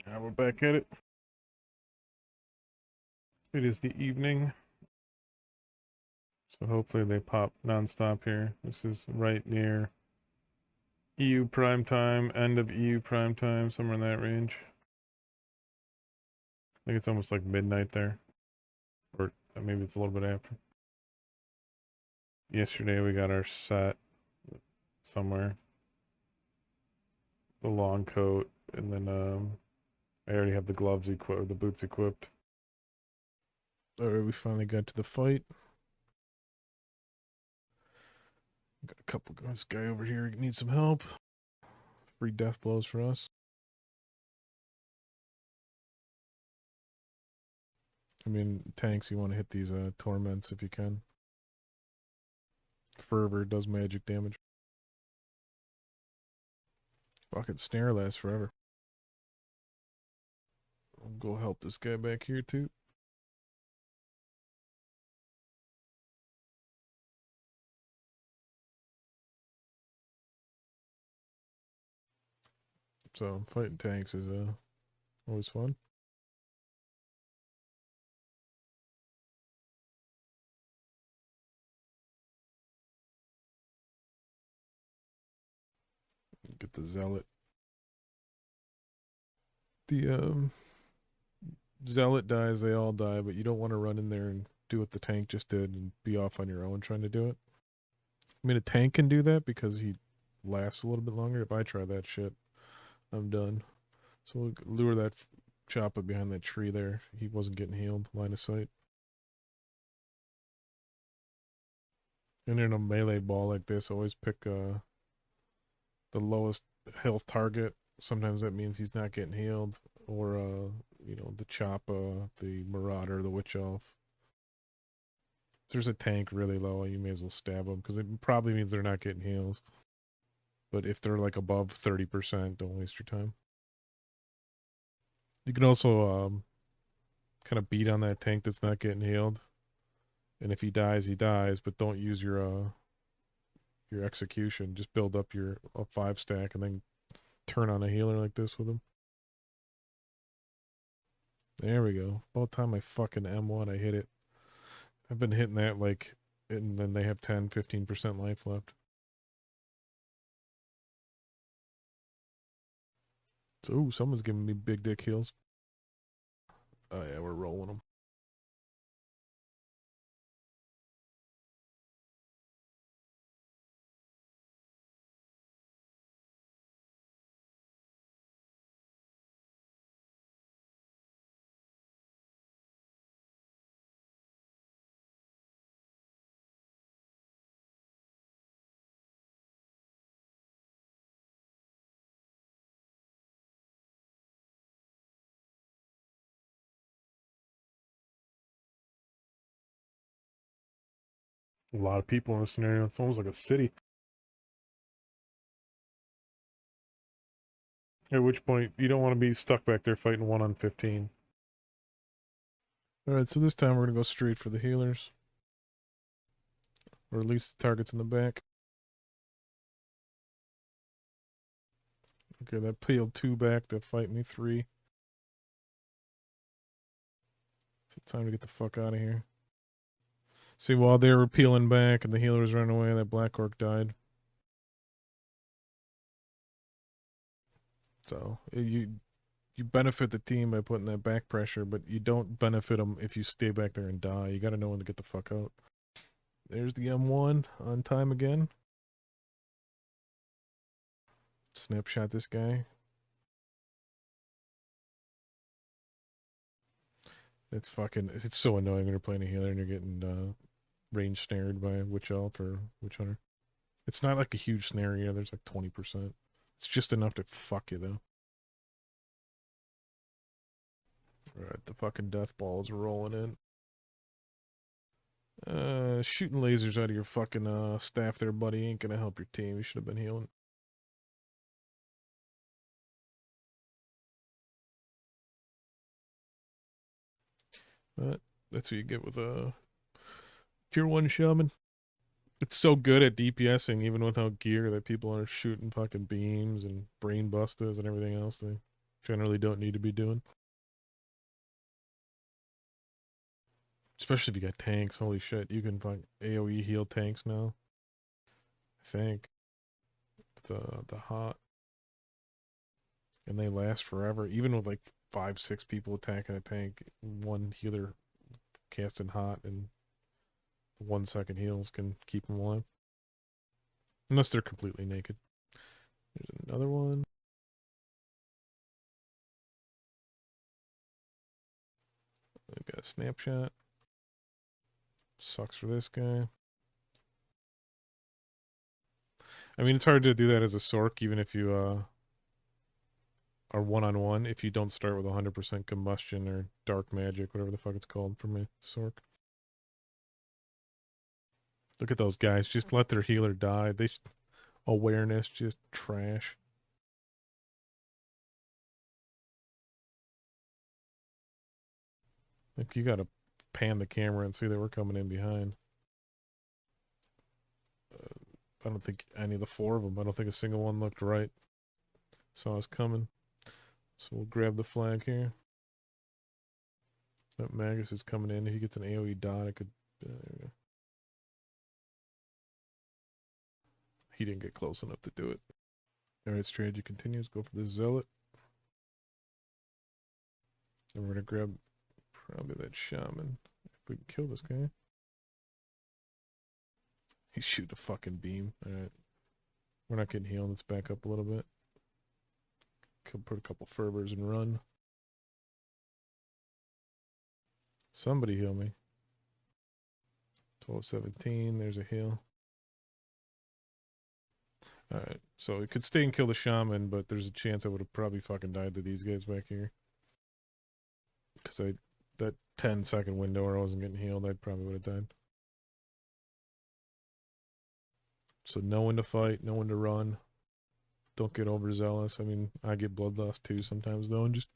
We're back at it. It is the evening, so hopefully they pop nonstop here. This is right near EU prime time, end of EU prime time, somewhere in that range. I think it's almost like midnight there, or maybe it's a little bit after. Yesterday we got our set somewhere, the long coat, and then I already have the gloves equipped, or the boots equipped. All right, we finally got to the fight. Got a couple. This guy over here needs some help. Free death blows for us. I mean, tanks, you want to hit these torments if you can. Fervor does magic damage. Fucking snare lasts forever. I'll go help this guy back here too. So fighting tanks is always fun. Get the zealot. The zealot dies, they all die, but you don't want to run in there and do what the tank just did and be off on your own trying to do it. I mean, a tank can do that because he lasts a little bit longer. If I try that shit, I'm done. So we'll lure that chopper behind that tree there. He wasn't getting healed. Line of sight. And in a melee ball like this, always pick the lowest health target. Sometimes that means he's not getting healed, or the choppa, the marauder, the witch elf. If there's a tank really low, you may as well stab them because it probably means they're not getting heals. But if they're like above 30%, don't waste your time. You can also kind of beat on that tank that's not getting healed, and if he dies, he dies. But don't use your execution. Just build up your a 5 stack and then turn on a healer like this with him. There we go. About time I fucking M1, I hit it. I've been hitting that like, and then they have 10, 15% life left. So, ooh, someone's giving me big dick heals. Oh yeah, we're rolling them. A lot of people in this scenario. It's almost like a city. At which point, you don't want to be stuck back there fighting 1 on 15. Alright, so this time we're going to go straight for the healers. Or at least the targets in the back. Okay, that peeled 2 back to fight me 3. So time to get the fuck out of here. See, while they were peeling back and the healers ran away, that Black Orc died. So, you benefit the team by putting that back pressure, but you don't benefit them if you stay back there and die. You got to know when to get the fuck out. There's the M1 on time again. Snapshot this guy. It's so annoying when you're playing a healer and you're getting range snared by a witch elf or witch hunter. It's not like a huge snare, there's like 20%. It's just enough to fuck you though. Alright, the fucking death ball is rolling in. Shooting lasers out of your fucking staff there, buddy, ain't gonna help your team. You should have been healing. But that's what you get with a tier 1 shaman. It's so good at DPSing even without gear that people are shooting fucking beams and brain busters and everything else. generally don't need to be doing. Especially if you got tanks. Holy shit, you can find AoE heal tanks now. I think the hot, and they last forever. Even with like 5, 6 people attacking a tank, one healer casting hot and 1 second heals can keep them alive, unless they're completely naked. There's another one. I got a snapshot. Sucks for this guy. I mean, it's hard to do that as a Sork, even if you are one-on-one, if you don't start with 100% combustion or dark magic, whatever the fuck it's called for my Sork. Look at those guys. Just let their healer die. Awareness, just trash. Like, you gotta pan the camera and see that we're coming in behind. I don't think any of the 4 of them, I don't think a single one looked right. Saw us coming. So we'll grab the flag here. That Magus is coming in. If he gets an AoE dot, I could... he didn't get close enough to do it. Alright, strategy continues. Go for the Zealot. And we're gonna grab probably that Shaman. If we can kill this guy. He's shooting a fucking beam. Alright. We're not getting healed. Let's back up a little bit. Could put a couple Ferbers and run. Somebody heal me. 12-17. There's a heal. Alright. So it could stay and kill the Shaman, but there's a chance I would have probably fucking died to these guys back here. Because that 10-second window where I wasn't getting healed, I probably would have died. So no one to fight, no one to run. Don't get overzealous. I mean, I get bloodlust too sometimes though, and just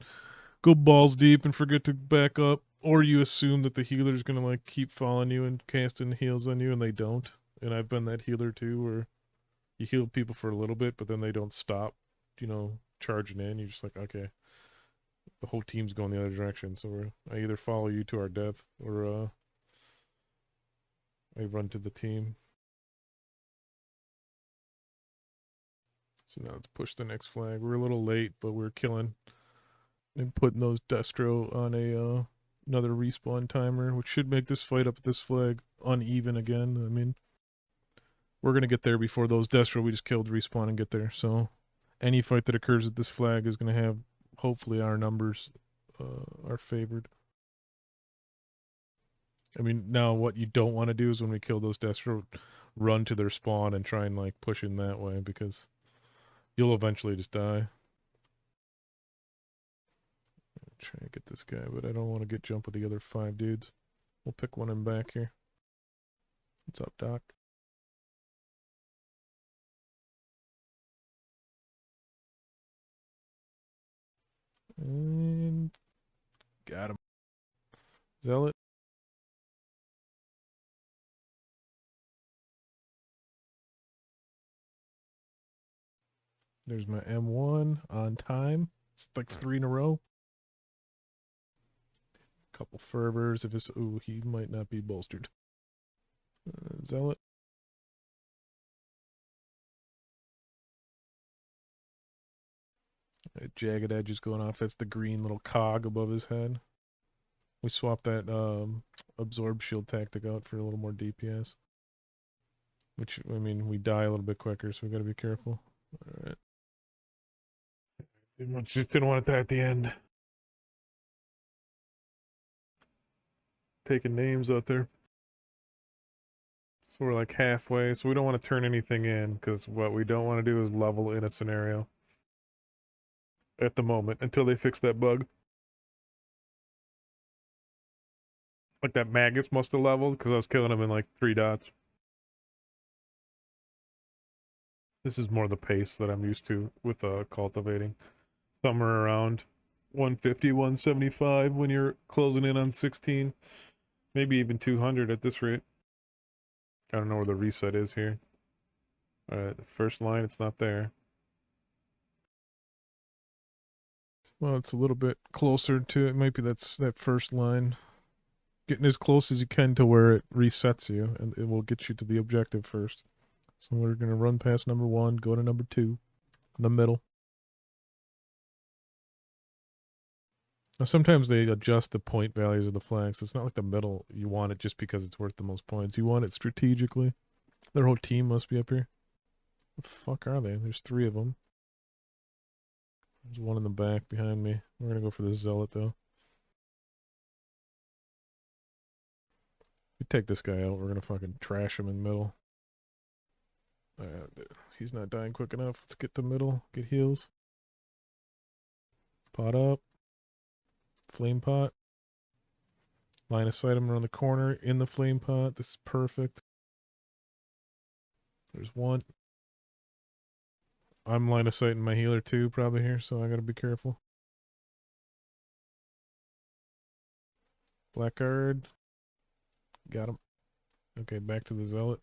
go balls deep and forget to back up. Or you assume that the healer's gonna like keep following you and casting heals on you, and they don't. And I've been that healer too, where you heal people for a little bit, but then they don't stop, charging in. You're just like, okay, the whole team's going the other direction, so I either follow you to our death, or I run to the team. So now let's push the next flag. We're a little late, but we're killing and putting those Destro on another respawn timer, which should make this fight up at this flag uneven again. I mean, we're gonna get there before those Destro we just killed respawn and get there. So any fight that occurs at this flag is gonna have, hopefully, our numbers are favored. I mean, now what you don't want to do is when we kill those Destro, run to their spawn and try and like push in that way, because you'll eventually just die. Try to get this guy, but I don't want to get jumped with the other 5 dudes. We'll pick one in back here. What's up, Doc? And got him. Zealot. There's my M1 on time. It's like 3 in a row. Couple fervors. If it's, ooh, he might not be bolstered. Zealot. Jagged edge is going off. That's the green little cog above his head. We swapped that absorb shield tactic out for a little more DPS. Which, I mean, we die a little bit quicker, so we gotta be careful. Alright. Just didn't want to die at the end. Taking names out there. So we're like halfway, so we don't want to turn anything in, because what we don't want to do is level in a scenario. At the moment, until they fix that bug. Like that Magus must have leveled, because I was killing him in like 3 dots. This is more the pace that I'm used to with cultivating. Somewhere around 150, 175 when you're closing in on 16. Maybe even 200 at this rate. I don't know where the reset is here. Alright, the first line, it's not there. Well, it's a little bit closer to it. Maybe that's that first line. Getting as close as you can to where it resets you, and it will get you to the objective first. So we're going to run past number 1, go to number 2, in the middle. Now, sometimes they adjust the point values of the flags. It's not like the middle. You want it just because it's worth the most points. You want it strategically. Their whole team must be up here. The fuck are they? There's 3 of them. There's one in the back behind me. We're going to go for the zealot, though. We take this guy out. We're going to fucking trash him in the middle. He's not dying quick enough. Let's get the middle. Get heals. Pot up. Flame pot. Line of sight him around the corner in the flame pot. This is perfect. There's one. I'm line of sight in my healer too, probably here, so I gotta be careful. Blackguard. Got him. Okay, back to the zealot.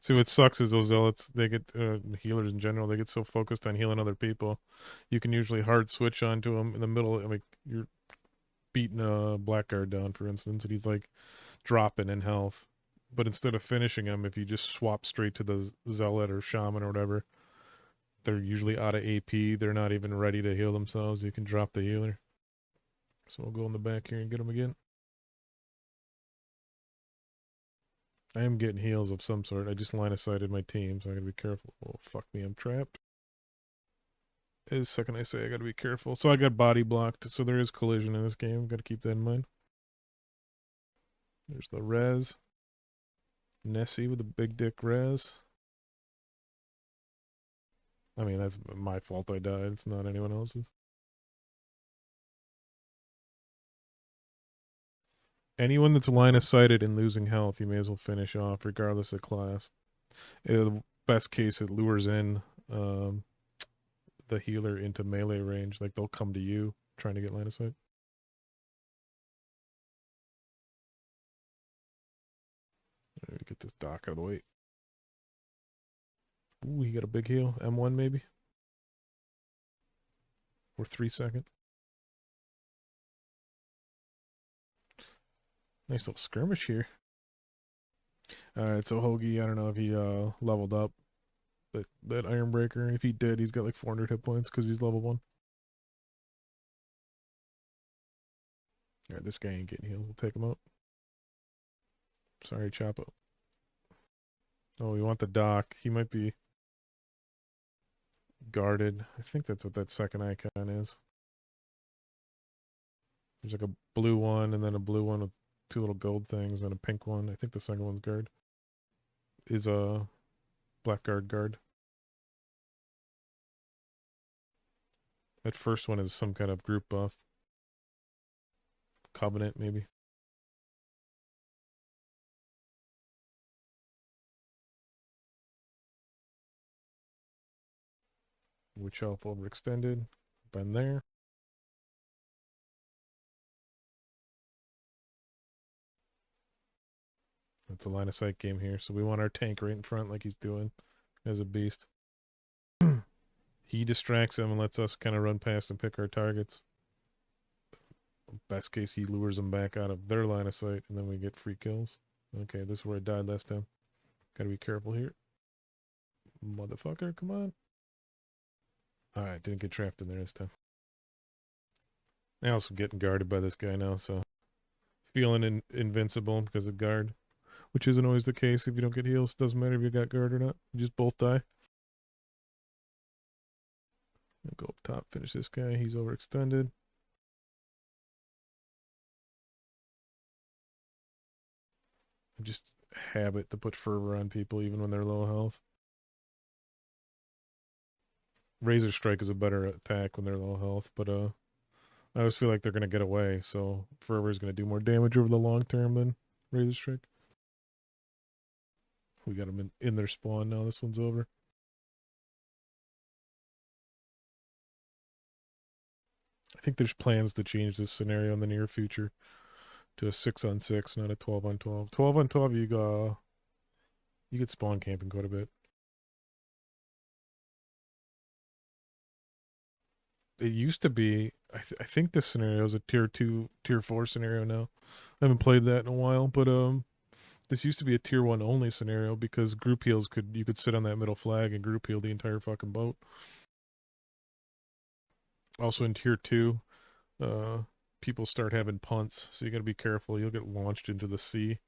See, what sucks is those zealots, they get, healers in general, they get so focused on healing other people. You can usually hard switch onto them in the middle. I mean, you're beating a blackguard down, for instance, and he's like dropping in health. But instead of finishing him, if you just swap straight to the zealot or shaman or whatever, they're usually out of AP. They're not even ready to heal themselves. You can drop the healer. So we'll go in the back here and get him again. I am getting heals of some sort. I just line of sighted my team, so I gotta be careful. Oh, fuck me, I'm trapped. The second I say I gotta be careful. So I got body blocked, so there is collision in this game. Gotta keep that in mind. There's the res. Nessie with the big dick res. I mean, that's my fault I died. It's not anyone else's. Anyone that's line of sighted and losing health, you may as well finish off, regardless of class. The best case, it lures in the healer into melee range. Like, they'll come to you trying to get line of sight. Let me get this dock out of the way. Ooh, he got a big heal. M1 maybe? Or 3 second. Nice little skirmish here. Alright, so Hoagie, I don't know if he leveled up that Ironbreaker. If he did, he's got like 400 hit points because he's level 1. Alright, this guy ain't getting healed. We'll take him out. Sorry, Choppo. Oh, we want the dock. He might be guarded. I think that's what that second icon is. There's like a blue one and then a blue one with 2 little gold things and a pink one. I think the second one's guard. Is a blackguard guard. That first one is some kind of group buff. Covenant, maybe. Witch Elf overextended. Been there. That's a line of sight game here. So we want our tank right in front like he's doing as a beast. He distracts them and lets us kind of run past and pick our targets. Best case, he lures them back out of their line of sight and then we get free kills. Okay, this is where I died last time. Gotta be careful here. Motherfucker, come on. Alright, didn't get trapped in there this time. I also getting guarded by this guy now, so feeling invincible because of guard, which isn't always the case if you don't get heals. Doesn't matter if you got guard or not. You just both die. I'll go up top, finish this guy. He's overextended. Just habit to put fervor on people even when they're low health. Razor Strike is a better attack when they're low health, but I always feel like they're gonna get away, so fervor is gonna do more damage over the long term than Razor Strike. We got them in their spawn now. This one's over. I think there's plans to change this scenario in the near future to a 6-on-6, not a 12-on-12. 12-on-12, you get spawn camping quite a bit. It used to be. I think this scenario is a tier two, tier four scenario now. I haven't played that in a while, but this used to be a tier one only scenario because group heals you could sit on that middle flag and group heal the entire fucking boat. Also in tier two, uh, people start having punts, so you got to be careful. You'll get launched into the sea,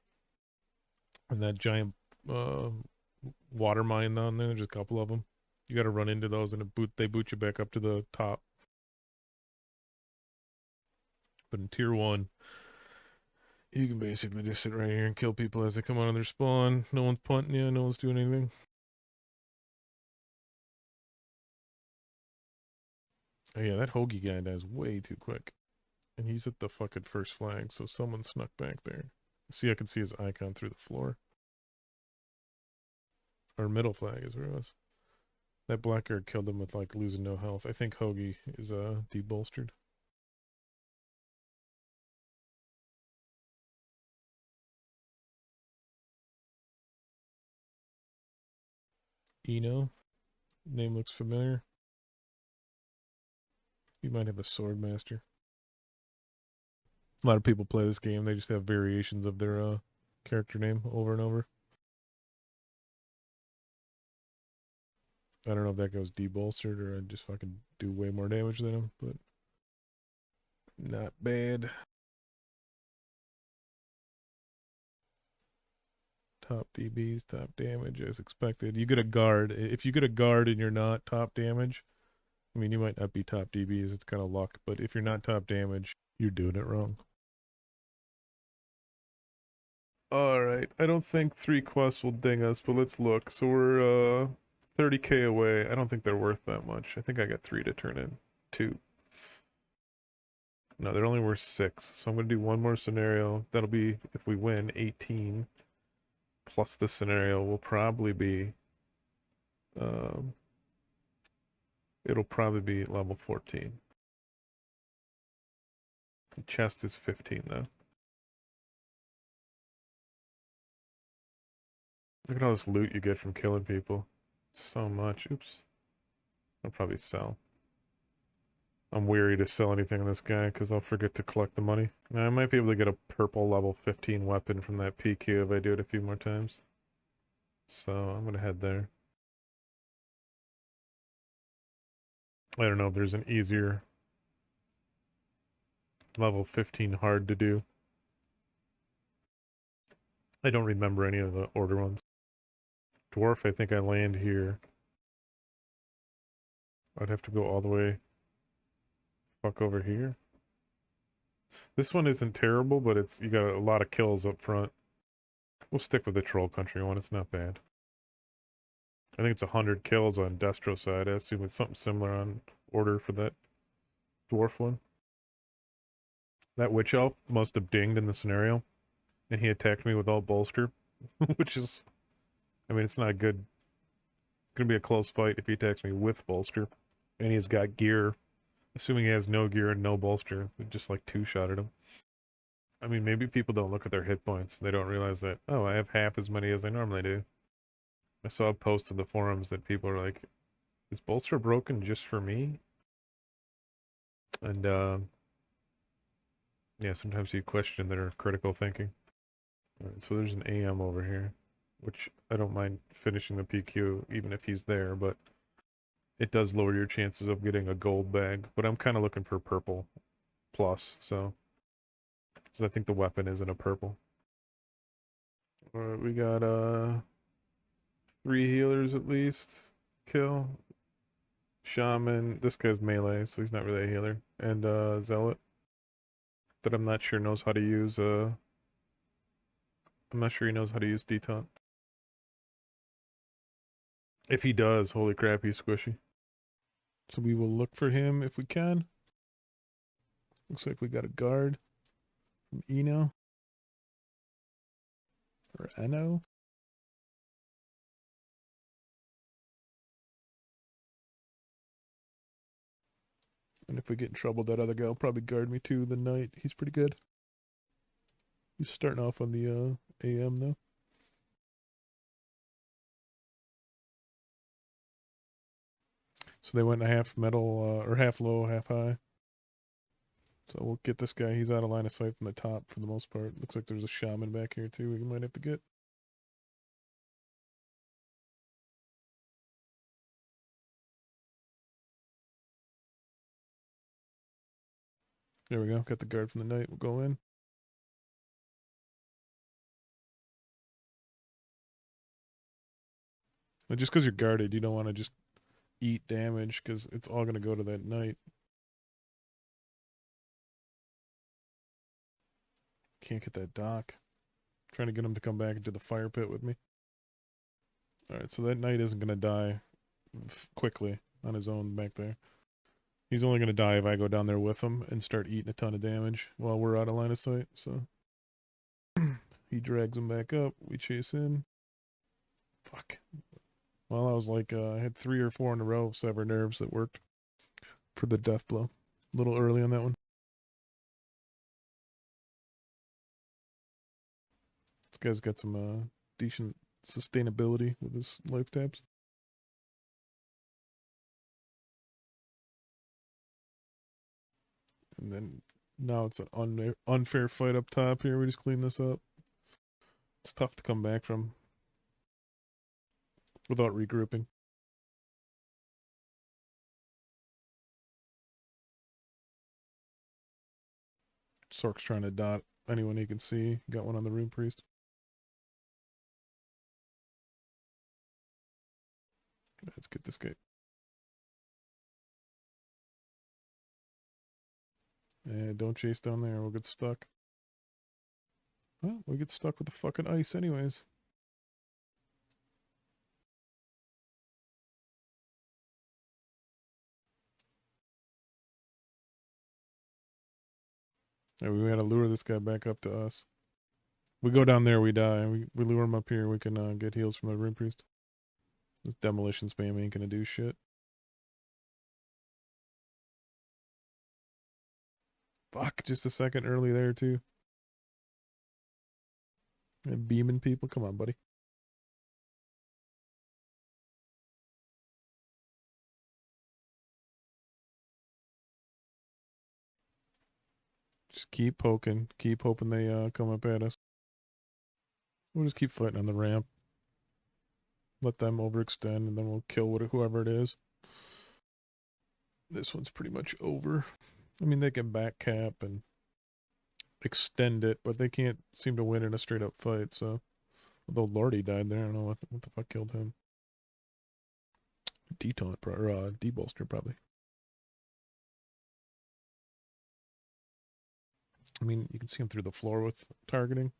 and that giant uh water mine down there. There's a couple of them. You got to run into those, and they boot you back up to the top. But in tier one, you can basically just sit right here and kill people as they come out of their spawn. No one's punting you. No one's doing anything. Oh yeah, that Hoagie guy dies way too quick. And he's at the fucking first flag, so someone snuck back there. See, I can see his icon through the floor. Or middle flag is where it was. That blackguard killed him with like losing no health. I think Hoagie is debolstered. Eno. Name looks familiar. He might have a sword master. A lot of people play this game. They just have variations of their character name over and over. I don't know if that goes debolstered or I just fucking do way more damage than him, but not bad. Top DBs, top damage as expected. You get a guard. If you get a guard and you're not top damage, I mean, you might not be top DBs. It's kind of luck, but if you're not top damage, you're doing it wrong. All right. I don't think 3 quests will ding us, but let's look. So we're 30K away. I don't think they're worth that much. I think I got 3 to turn in. 2. No, they're only worth 6. So I'm going to do one more scenario. That'll be, if we win, 18. Plus this scenario will probably be, um, it'll probably be level 14. The chest is 15, though. Look at all this loot you get from killing people. So much. Oops. I'll probably sell. I'm weary to sell anything on this guy because I'll forget to collect the money. Now, I might be able to get a purple level 15 weapon from that PQ if I do it a few more times. So I'm going to head there. I don't know if there's an easier level 15 hard to do. I don't remember any of the order ones. Dwarf, I think I land here. I'd have to go all the way fuck over here. This one isn't terrible, but you got a lot of kills up front. We'll stick with the Troll Country one, it's not bad. I think it's 100 kills on Destro side. I assume it's something similar on order for that dwarf one. That witch elf must have dinged in the scenario, and he attacked me with all bolster, which is, I mean, it's not good. It's gonna be a close fight if he attacks me with bolster, and he's got gear. Assuming he has no gear and no bolster, we just like two-shotted him. I mean, maybe people don't look at their hit points. They don't realize that, oh, I have half as many as I normally do. I saw a post in the forums that people are like, is bolster broken just for me? And yeah, sometimes you question their critical thinking. All right, so there's an AM over here, which I don't mind finishing the PQ even if he's there, but it does lower your chances of getting a gold bag. But I'm kind of looking for purple plus, so because I think the weapon isn't a purple. All right, we got 3 healers at least. Kill. Shaman. This guy's melee, so he's not really a healer. And Zealot. That I'm not sure knows how to use I'm not sure he knows how to use detaunt. If he does, holy crap, he's squishy. So we will look for him if we can. Looks like we got a guard from Eno. Or Eno. And if we get in trouble, that other guy will probably guard me too. The knight, he's pretty good. He's starting off on the AM though. So they went half metal, or half low, half high. So we'll get this guy. He's out of line of sight from the top for the most part. Looks like there's a shaman back here too we might have to get. There we go. Got the guard from the night. We'll go in. But just because you're guarded, you don't want to just eat damage because it's all going to go to that knight. Can't get that dock. Trying to get him to come back into the fire pit with me. Alright, so that knight isn't going to die quickly on his own back there. He's only going to die if I go down there with him and start eating a ton of damage while we're out of line of sight. So he drags him back up. We chase in. Fuck. Well, I was like, I had 3 or 4 in a row of sever nerves that worked for the death blow. A little early on that one. This guy's got some decent sustainability with his life tabs. And then now it's an unfair fight up top here. We just clean this up. It's tough to come back from without regrouping. Sork's trying to dot anyone he can see. Got one on the Rune Priest. Let's get this guy. And don't chase down there. We'll get stuck. Well, we get stuck with the fucking ice anyways. Yeah, we gotta lure this guy back up to us. We go down there, we die. We lure him up here, we can get heals from the Rune Priest. This demolition spam ain't gonna do shit. Fuck, just a second early there too. And beaming people, come on, buddy. Just keep poking, keep hoping they come up at us. We'll just keep fighting on the ramp. Let them overextend, and then we'll kill whoever it is. This one's pretty much over. I mean, they can back cap and extend it, but they can't seem to win in a straight up fight, so. Although Lordy died there, I don't know what the fuck killed him. Detaunt, or debolster, probably. I mean, you can see him through the floor with targeting.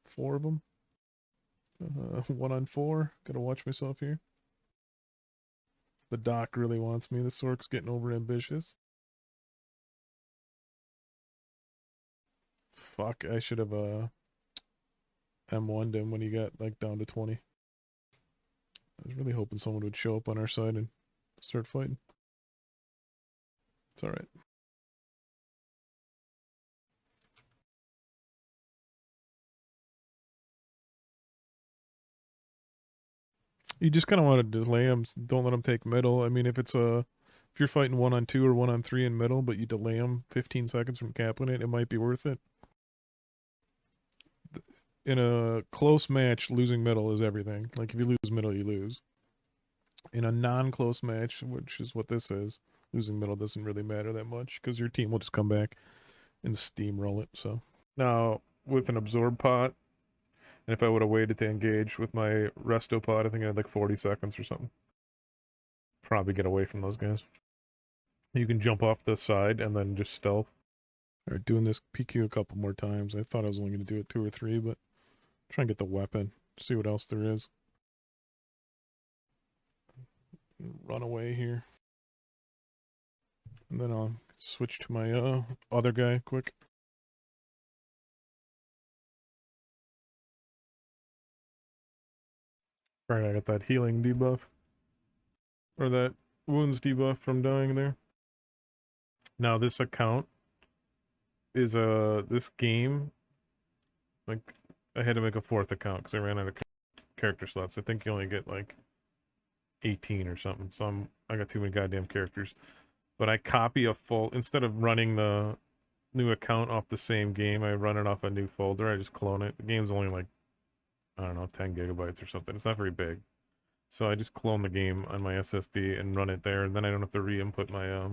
4 of them. 1 on 4. Gotta watch myself here. The doc really wants me. The Sork's getting over ambitious. Fuck, I should have M1'd him when he got like down to 20. I was really hoping someone would show up on our side and start fighting. It's alright. You just kind of want to delay them. Don't let them take middle. I mean, if you're fighting 1 on 2 or 1 on 3 in middle, but you delay them 15 seconds from capping it, it might be worth it. In a close match, losing middle is everything. Like, if you lose middle, you lose. In a non-close match, which is what this is, losing middle doesn't really matter that much because your team will just come back and steamroll it. So now with an absorb pot, and if I would have waited to engage with my resto pot, I think I had like 40 seconds or something. Probably get away from those guys. You can jump off the side and then just stealth. Or doing this PQ a couple more times. I thought I was only going to do it 2 or 3, but try and get the weapon. See what else there is. Run away here. And then I'll switch to my other guy quick. Alright, I got that healing debuff. Or that wounds debuff from dying there. Now this account is this game, like, I had to make a 4th account because I ran out of character slots. I think you only get like 18 or something. So I got too many goddamn characters. But I copy a full instead of running the new account off the same game, I run it off a new folder. I just clone it. The game's only like, I don't know, 10 gigabytes or something. It's not very big. So I just clone the game on my SSD and run it there, and then I don't have to re-input my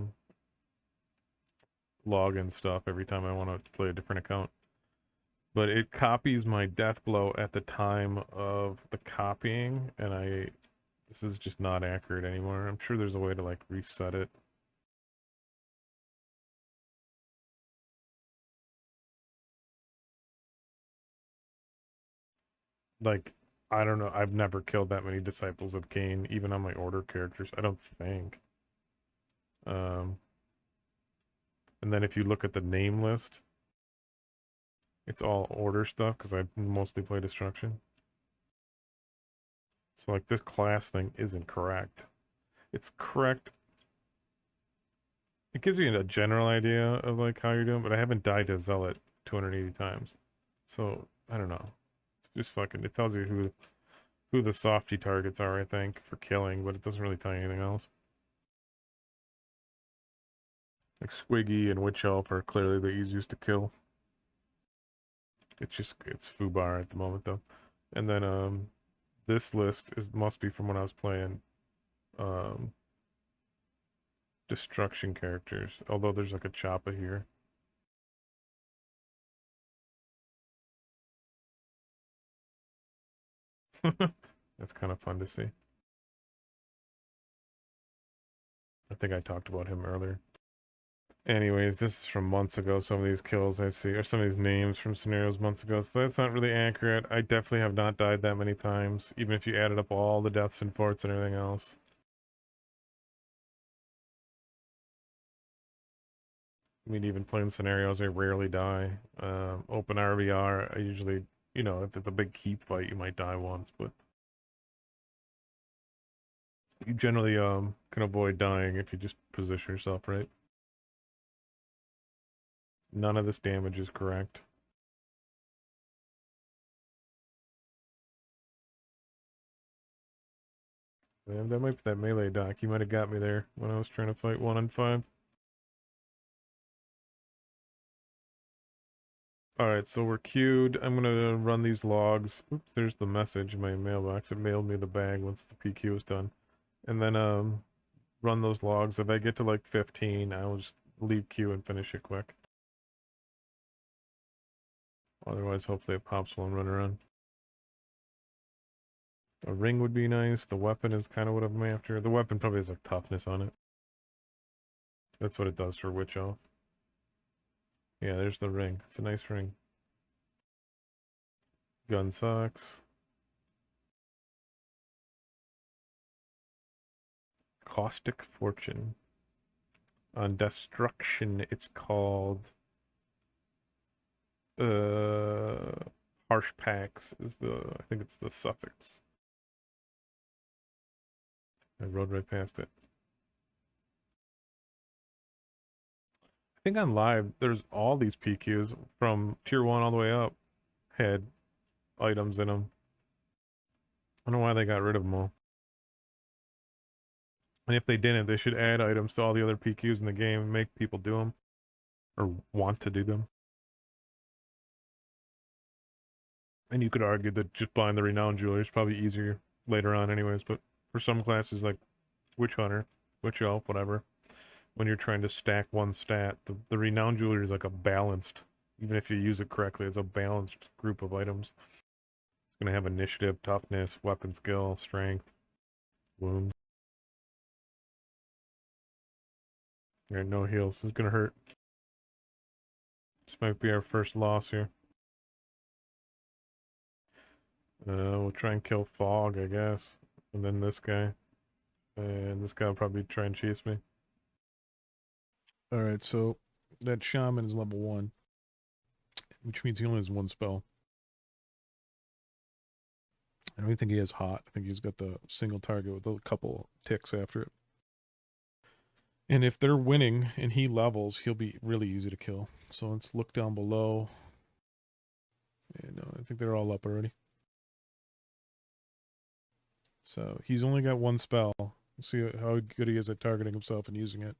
login stuff every time I want to play a different account. But it copies my death blow at the time of the copying, and this is just not accurate anymore. I'm sure there's a way to like reset it. Like, I don't know. I've never killed that many Disciples of Cain, even on my order characters. I don't think. Um, and then if you look at the name list, it's all order stuff because I mostly play Destruction. So like this class thing isn't correct. It's correct. It gives you a general idea of like how you're doing, but I haven't died to Zealot 280 times. So I don't know. It's just fucking. It tells you who the softy targets are, I think, for killing, but it doesn't really tell you anything else. Like Squiggy and Witch Elf are clearly the easiest to kill. It's Fubar at the moment though. And then this list must be from when I was playing um destruction characters. Although there's like a Choppa here. That's kind of fun to see. I think I talked about him earlier. Anyways, this is from months ago. Some of these kills I see, or some of these names from scenarios months ago. So that's not really accurate. I definitely have not died that many times, even if you added up all the deaths and forts and everything else. I mean, even playing scenarios, I rarely die. Open RVR, I usually, if it's a big keep fight, you might die once, but you generally can avoid dying if you just position yourself right. None of this damage is correct. And that might be that melee doc. You might have got me there when I was trying to fight 1-on-5. Alright, so we're queued. I'm gonna run these logs. Oops, there's the message in my mailbox. It mailed me the bag once the PQ is done. And then run those logs. If I get to like 15, I'll just leave queue and finish it quick. Otherwise, hopefully it pops while I'm running around. A ring would be nice. The weapon is kind of what I'm after. The weapon probably has like toughness on it. That's what it does for Witch Elf. Yeah, there's the ring. It's a nice ring. Gun sucks. Caustic Fortune. On Destruction, it's called Harsh Packs is I think it's the suffix. I rode right past it. I think on live, there's all these PQs from tier 1 all the way up had items in them. I don't know why they got rid of them all. And if they didn't, they should add items to all the other PQs in the game and make people do them. Or want to do them. And you could argue that just buying the Renowned Jeweler is probably easier later on anyways, but for some classes like Witch Hunter, Witch Elf, whatever, when you're trying to stack one stat, the Renowned Jeweler is like a balanced, even if you use it correctly, it's a balanced group of items. It's going to have initiative, toughness, weapon skill, strength, wounds. Yeah, no heals. This is going to hurt. This might be our first loss here. We'll try and kill Fog, I guess. And then this guy. And this guy will probably try and chase me. Alright, so that Shaman is level 1. Which means he only has one spell. I don't think he has hot. I think he's got the single target with a couple ticks after it. And if they're winning and he levels, he'll be really easy to kill. So let's look down below. And I think they're all up already. So he's only got one spell. We'll see how good he is at targeting himself and using it.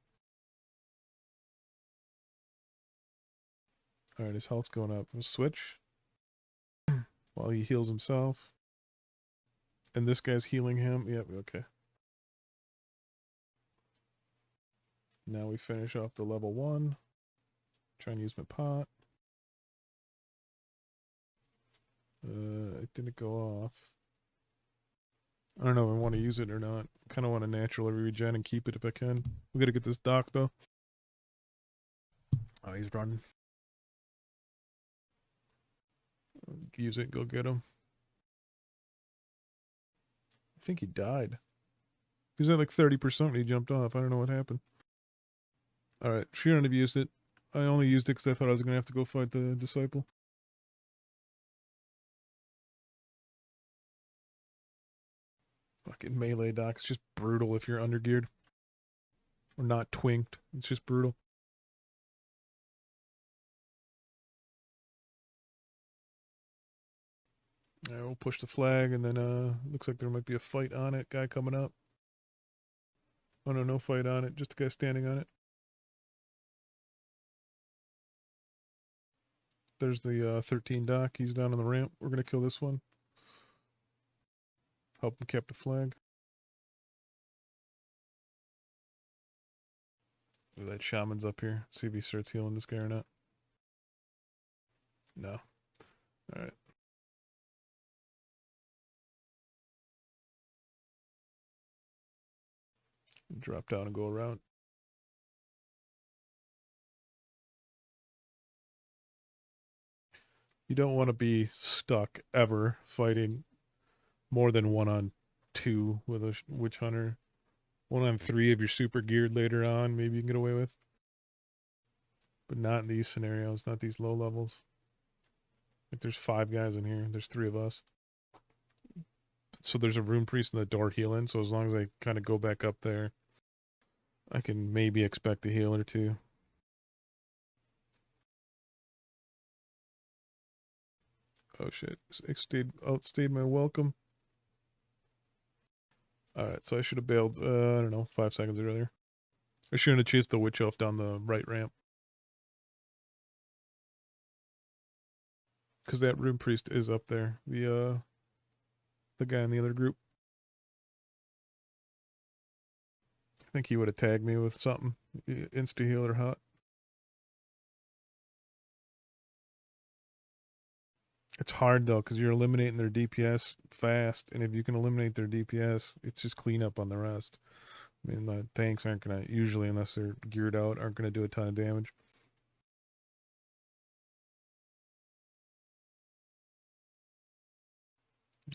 All right, his health's going up. We'll switch while he heals himself. And this guy's healing him. Yep, okay. Now we finish off the level 1. Try and use my pot. It didn't go off. I don't know if I want to use it or not. Kind of want to naturally regen and keep it if I can. We gotta get this dock though. Oh, he's running. Use it, go get him. I think he died. He was at like 30% when he jumped off. I don't know what happened. Alright, shouldn't have used it. I only used it because I thought I was going to have to go fight the disciple. Fucking melee dock's just brutal if you're undergeared. Or not twinked. It's just brutal. Alright, we'll push the flag and then looks like there might be a fight on it. Guy coming up. Oh no, no fight on it. Just a guy standing on it. There's the 13 dock. He's down on the ramp. We're going to kill this one. Help him cap the flag. That shaman's up here. See if he starts healing this guy or not. No. Alright. Drop down and go around. You don't want to be stuck ever fighting more than 1-on-2 with a witch hunter. 1-on-3 if you're super geared later on, maybe you can get away with. But not in these scenarios, not these low levels. Like there's 5 guys in here, there's 3 of us. So there's a rune priest in the door healing, so as long as I kind of go back up there, I can maybe expect a heal or 2. Oh shit, outstayed my welcome. Alright, so I should have bailed, I don't know, 5 seconds earlier. I shouldn't have chased the witch elf down the right ramp. Because that rune priest is up there. The guy in the other group. I think he would have tagged me with something. Insta heal or hot. It's hard though, because you're eliminating their DPS fast, and if you can eliminate their DPS, it's just clean up on the rest. I mean, the tanks aren't gonna usually, unless they're geared out, aren't gonna do a ton of damage.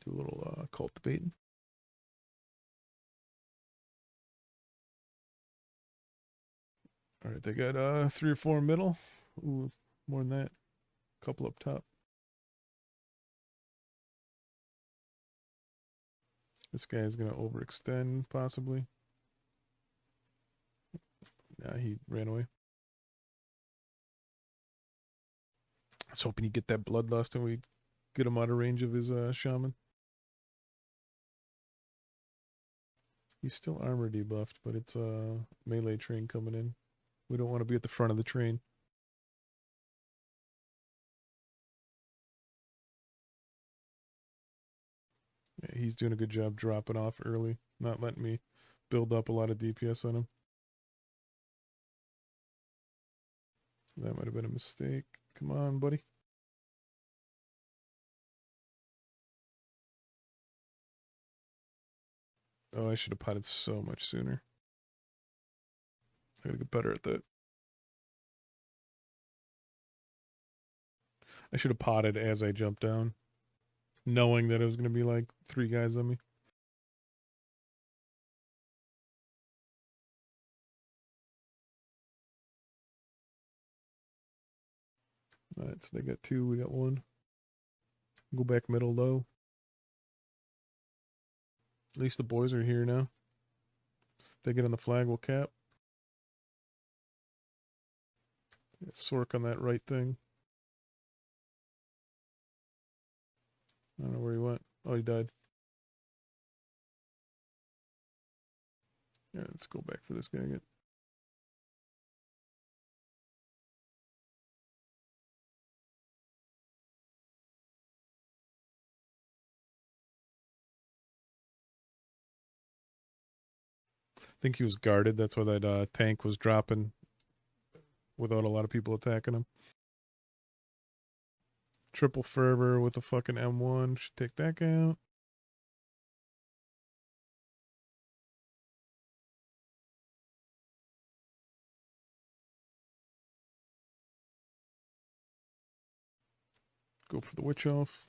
Do a little cultivating. All right, they got 3 or 4 middle. Ooh, more than that. Couple up top. This guy is gonna overextend possibly. Nah, he ran away. I was hoping he'd get that bloodlust and we'd get him out of range of his shaman. He's still armor debuffed, but it's a melee train coming in. We don't want to be at the front of the train. Yeah, he's doing a good job dropping off early, not letting me build up a lot of DPS on him. That might have been a mistake. Come on, buddy. Oh, I should have potted so much sooner. I gotta get better at that. I should have potted as I jumped down, knowing that it was gonna be like 3 guys on me. Alright, so they got 2, we got 1. Go back middle low. At least the boys are here now. If they get on the flag, we'll cap. Sork on that right thing. I don't know where he went. Oh, he died. Yeah, let's go back for this guy again. I think he was guarded. That's why that tank was dropping without a lot of people attacking him. Triple fervor with a fucking M1. Should take that guy out. Go for the witch elf.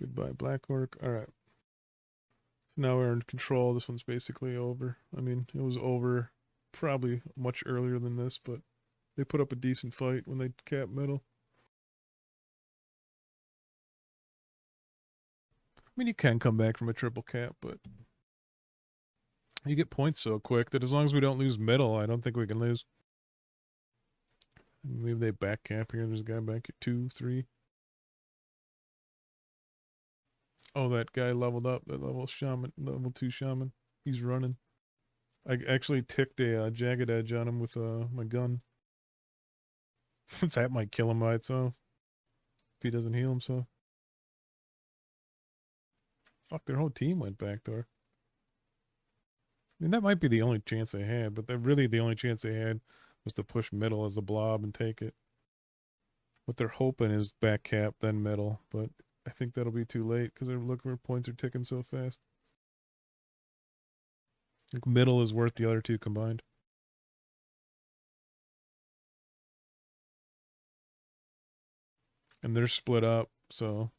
Goodbye, Black Orc. Alright. Now we're in control. This one's basically over. I mean, it was over probably much earlier than this, but they put up a decent fight when they capped middle. I mean, you can come back from a triple cap, but you get points so quick that as long as we don't lose middle, I don't think we can lose. Maybe they back cap here. There's a guy back at 2, 3. Oh, that guy leveled up. That level shaman, level 2 shaman. He's running. I actually ticked a jagged edge on him with my gun. That might kill him by itself if he doesn't heal himself. Fuck, their whole team went back there. I mean, that might be the only chance they had, but really the only chance they had was to push middle as a blob and take it. What they're hoping is back cap, then middle, but I think that'll be too late because their points are ticking so fast. I think middle is worth the other two combined. And they're split up, so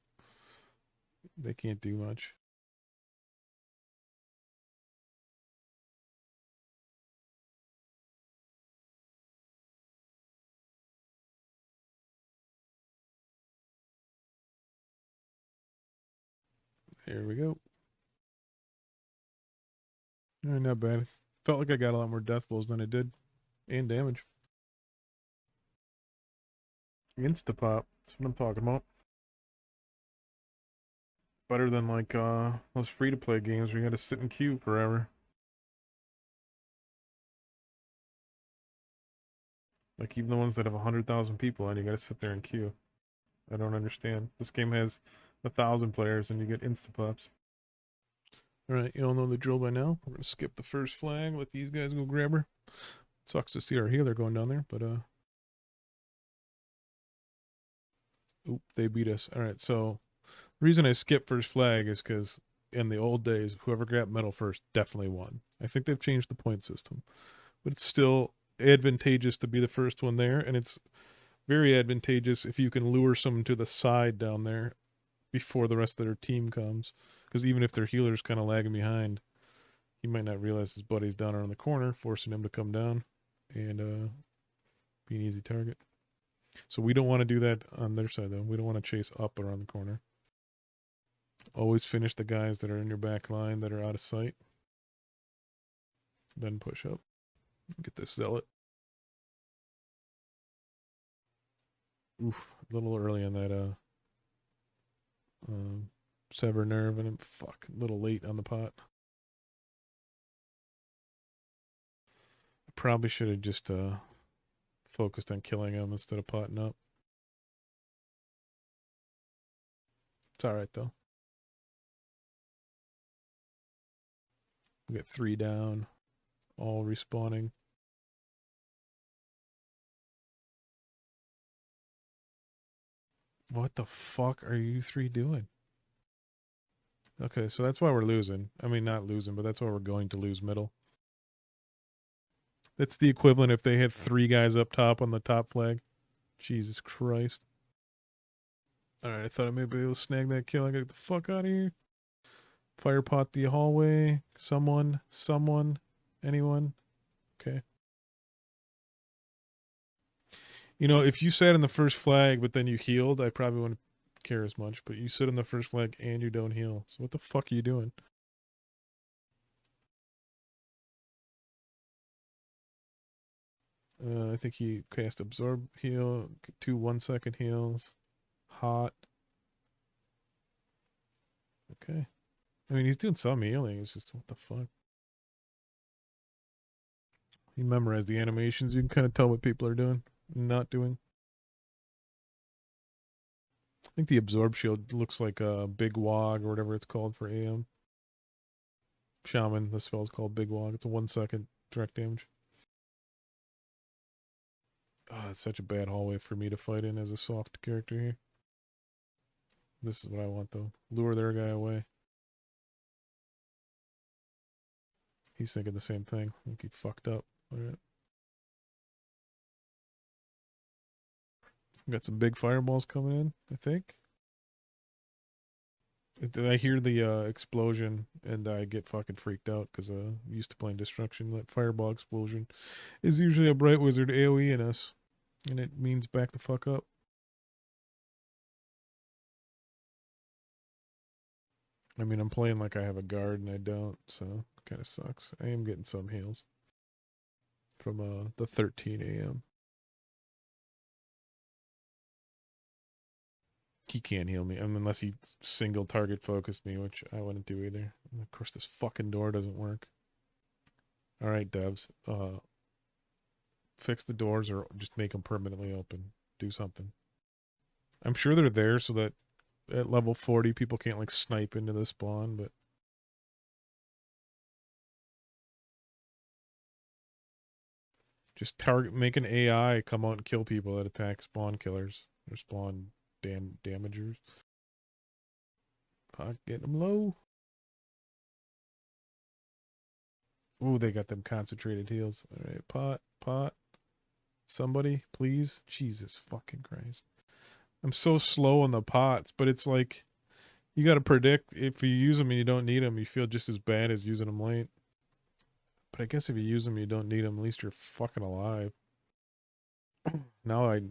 they can't do much. Here we go. All right, not bad. Felt like I got a lot more death blows than I did, and damage. Insta pop. That's what I'm talking about. Better than like those free to play games where you had to sit in queue forever. Like even the ones that have 100,000 people and you gotta sit there in queue. I don't understand. This game has 1,000 players and you get insta pops. All right, you all know the drill by now. We're gonna skip the first flag. Let these guys go grab her. Sucks to see our healer going down there, but oop, they beat us. All right, so the reason I skipped first flag is because in the old days, whoever grabbed medal first definitely won. I think they've changed the point system, but it's still advantageous to be the first one there, and it's very advantageous if you can lure someone to the side down there before the rest of their team comes. Because even if their healer's kind of lagging behind, he might not realize his buddy's down around the corner, forcing him to come down and be an easy target. So we don't want to do that on their side, though. We don't want to chase up around the corner. Always finish the guys that are in your back line that are out of sight. Then push up. Get this zealot. Oof, a little early on that sever nerve and fuck, a little late on the pot. Probably should have just focused on killing him instead of potting up. It's alright though. We get 3 down, all respawning. What the fuck are you 3 doing? Okay, so that's why we're losing. I mean, not losing, but that's why we're going to lose middle. That's the equivalent if they had 3 guys up top on the top flag. Jesus Christ. Alright, I thought I may be able to snag that kill. I gotta get the fuck out of here. Fire pot the hallway. Someone. Anyone? Okay. You know, if you sat in the first flag but then you healed, I probably wouldn't care as much. But you sit in the first flag and you don't heal. So what the fuck are you doing? I think he cast absorb heal, 2 1-second heals. Hot. Okay. I mean, he's doing some healing. It's just, what the fuck? You memorize the animations. You can kind of tell what people are doing and not doing. I think the absorb shield looks like a big wog or whatever it's called for AM. Shaman, the spell's called big wog. It's a 1 second direct damage. Oh, it's such a bad hallway for me to fight in as a soft character here. This is what I want, though. Lure their guy away. He's thinking the same thing. I think he fucked up. All right. Got some big fireballs coming in, I think. I hear the explosion and I get fucking freaked out because I'm used to playing destruction. That fireball explosion is usually a bright wizard AoE in us, and it means back the fuck up. I mean, I'm playing like I have a guard and I don't, so it kind of sucks. I am getting some heals from the 13 a.m. He can't heal me, unless he single target focused me, which I wouldn't do either. And of course, this fucking door doesn't work. All right, devs, fix the doors or just make them permanently open. Do something. I'm sure they're there so that at level 40 people can't like snipe into the spawn, but just make an AI come out and kill people that attack spawn killers or spawn damagers. Get them low. Ooh, they got them concentrated heals. All right, pot. Somebody, please. Jesus fucking Christ. I'm so slow on the pots, but it's like you got to predict if you use them and you don't need them, you feel just as bad as using them late. But I guess if you use them, you don't need them. At least you're fucking alive. Now I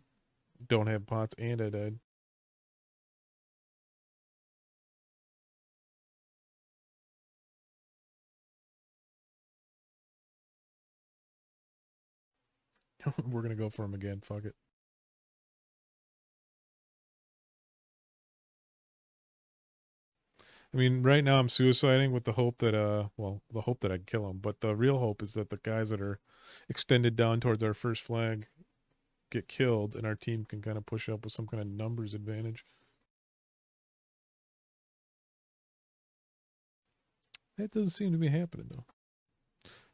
don't have pots and I died. We're gonna go for him again. Fuck it. I mean, right now I'm suiciding with the hope that well, the hope that I kill him. But the real hope is that the guys that are extended down towards our first flag get killed, and our team can kind of push up with some kind of numbers advantage. That doesn't seem to be happening though.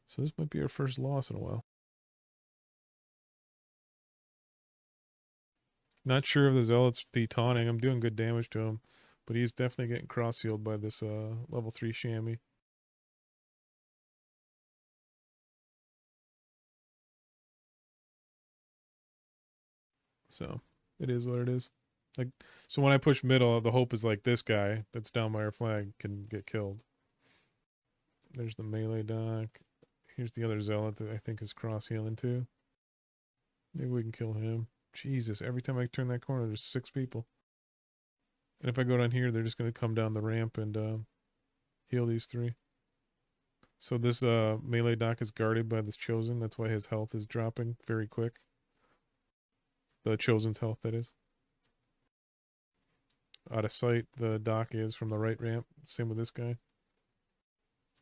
So this might be our first loss in a while. Not sure if the zealot's taunting. I'm doing good damage to him, but he's definitely getting cross healed by this level 3 chamois. So it is what it is. Like, so when I push middle, the hope is like this guy that's down by our flag can get killed. There's the melee doc. Here's the other zealot that I think is cross healing too. Maybe we can kill him. Jesus, every time I turn that corner, there's 6 people. And if I go down here, they're just going to come down the ramp and heal these 3. So this melee doc is guarded by this chosen. That's why his health is dropping very quick. The chosen's health, that is. Out of sight, the doc is from the right ramp. Same with this guy.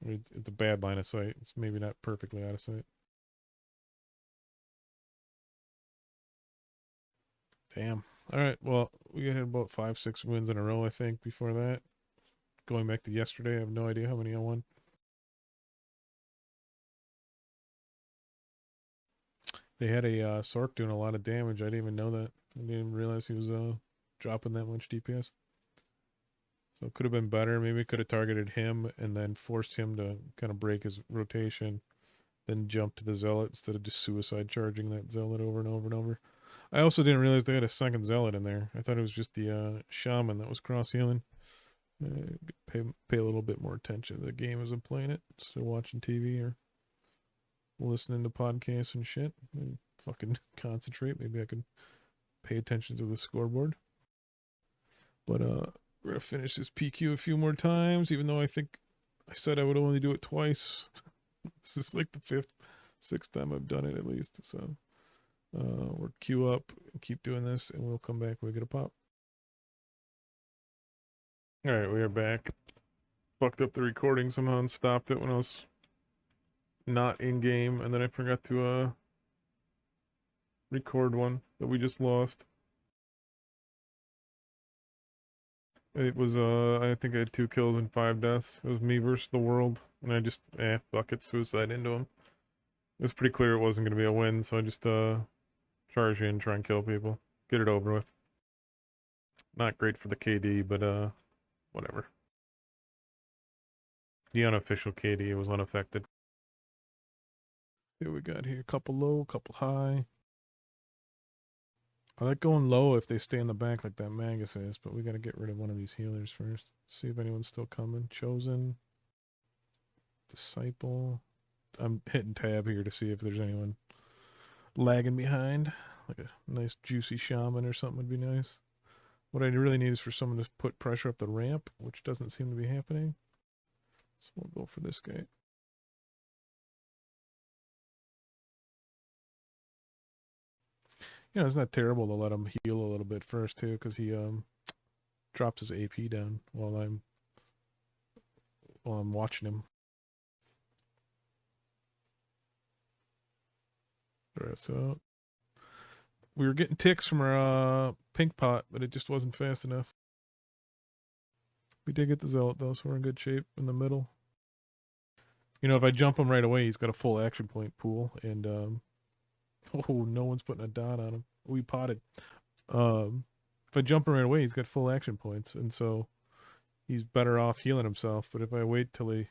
It's a bad line of sight. It's maybe not perfectly out of sight. Damn. All right. Well, we had about 5, 6 wins in a row, I think, before that. Going back to yesterday, I have no idea how many I won. They had a Sork doing a lot of damage. I didn't even know that. I didn't even realize he was dropping that much DPS. So it could have been better. Maybe could have targeted him and then forced him to kind of break his rotation, then jump to the Zealot instead of just suicide charging that Zealot over and over and over. I also didn't realize they had a second Zealot in there. I thought it was just the Shaman that was cross healing. Pay a little bit more attention to the game as I'm playing it instead of watching TV or listening to podcasts and shit. And fucking concentrate. Maybe I can pay attention to the scoreboard. But we're gonna finish this PQ a few more times, even though I think I said I would only do it twice. This is like the 5th, 6th time I've done it at least. So we're queue up and keep doing this, and we'll come back when we get a pop. Alright, we are back. Fucked up the recording somehow and stopped it when I was not in game, and then I forgot to record one that we just lost. It was I think I had 2 kills and 5 deaths. It was me versus the world, and I just fuck it, suicide into him. It was pretty clear it wasn't gonna be a win, so I just charge in, try and kill people. Get it over with. Not great for the KD, but whatever. The unofficial KD was unaffected. See what we got here. Couple low, couple high. I like going low if they stay in the back like that Magus is, but we gotta get rid of one of these healers first. See if anyone's still coming. Chosen. Disciple. I'm hitting tab here to see if there's anyone lagging behind. Like a nice juicy shaman or something would be nice. What I really need is for someone to put pressure up the ramp, which doesn't seem to be happening. So we'll go for this guy. You know, it's not terrible to let him heal a little bit first too, because he drops his AP down while I'm watching him. Alright, so we were getting ticks from our pink pot, but it just wasn't fast enough. We did get the zealot though, so we're in good shape in the middle. You know, if I jump him right away, he's got a full action point pool, and oh, no one's putting a dot on him. We potted. If I jump him right away, he's got full action points, and so he's better off healing himself. But if I wait till he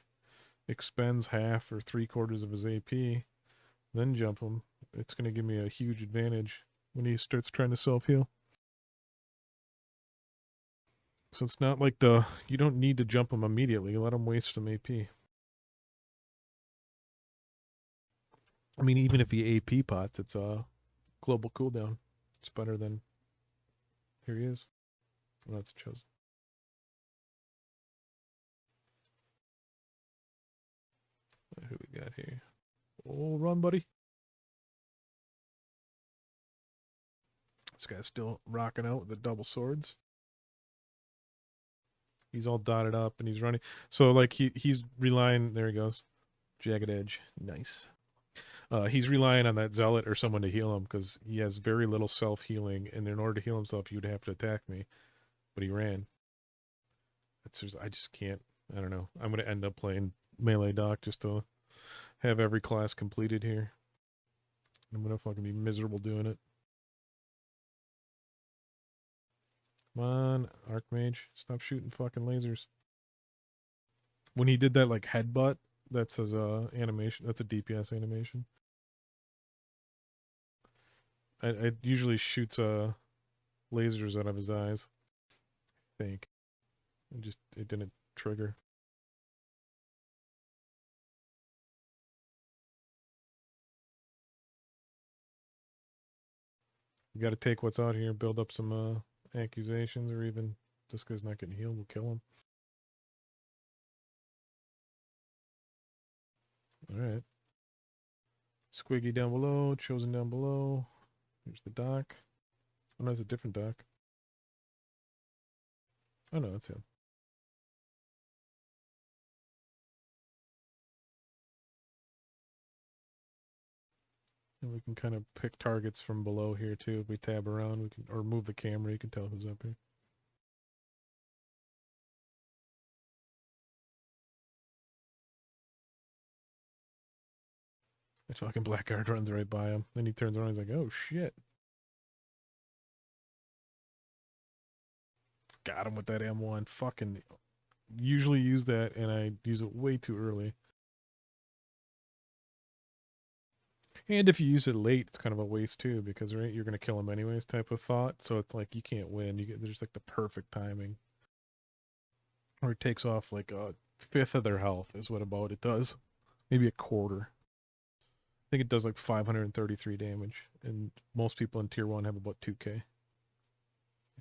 expends half or 3/4 of his AP, then jump him, it's going to give me a huge advantage when he starts trying to self heal. So it's not like you don't need to jump him immediately. Let him waste some AP. I mean, even if he AP pots, it's a global cooldown. It's better than. Here he is. Well, that's chosen. Who we got here? Oh, run, buddy. This guy's still rocking out with the double swords. He's all dotted up and he's running. So like he's relying. There he goes. Jagged edge. Nice. He's relying on that zealot or someone to heal him because he has very little self healing, and in order to heal himself, you'd have to attack me. But he ran. It's just, I just can't. I don't know. I'm gonna end up playing melee doc just to have every class completed here. I'm gonna fucking be miserable doing it. Come on, Archmage, stop shooting fucking lasers. When he did that like headbutt, that's his animation. That's a DPS animation. It usually shoots lasers out of his eyes. I think it didn't trigger. You got to take what's out here, build up some accusations, or even this guy's not getting healed, we'll kill him. All right. Squiggy down below, chosen down below. Here's the doc. Oh, no, it's a different doc. Oh, no, that's him. And we can kind of pick targets from below here too. If we tab around, we can, or move the camera, you can tell who's up here. The fucking blackguard runs right by him. Then he turns around, he's like, oh shit. Got him with that M1. Fucking usually use that, and I use it way too early. And if you use it late, it's kind of a waste too, because right, you're gonna kill him anyways, type of thought. So it's like you can't win. You get there's like the perfect timing, or it takes off like a fifth of their health is what about it does, maybe a quarter. I think it does like 533 damage, and most people in tier 1 have about 2k,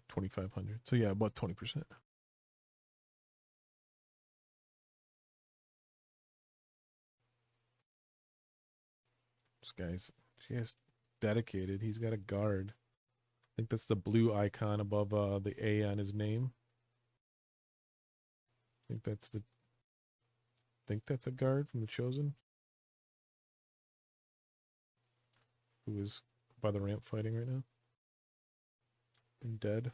2500. So yeah, about 20%. This guy's just dedicated. He's got a guard. I think that's the blue icon above the A on his name. think that's the think that's a guard from the Chosen who is by the ramp fighting right now and dead.